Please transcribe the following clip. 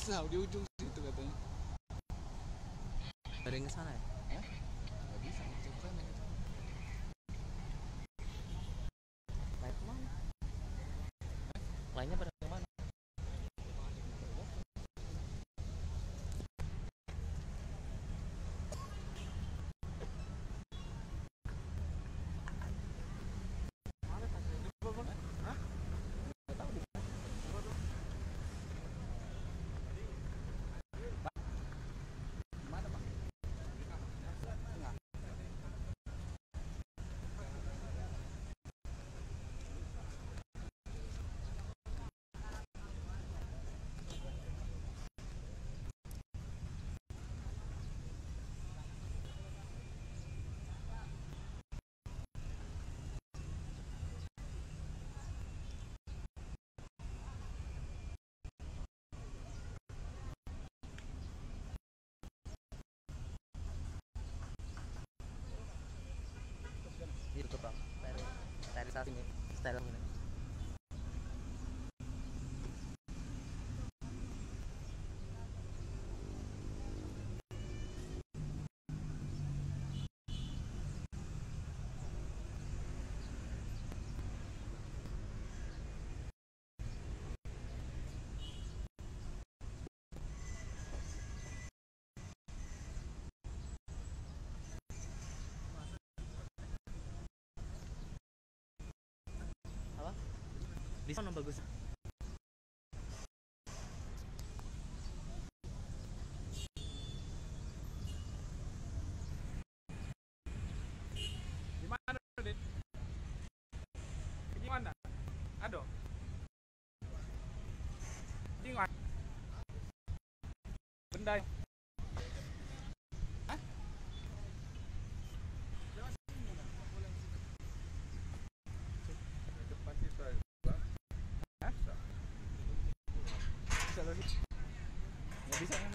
Masa di ujung situ katanya. Ada yang ke sana ya? Hah? Nggak bisa ngecek sana gitu. Lain kemana? Lainnya pada kemana? Gimana bang? Tengah. Itu bang. Sterilisasi nih. Steril ini. Apa? Di sana bagus. Di mana, Dit? Di mana? Aduh. Di mana? Benda. Hah? Depan situ aja. Hah? Bisa loh. Nggak bisa kan?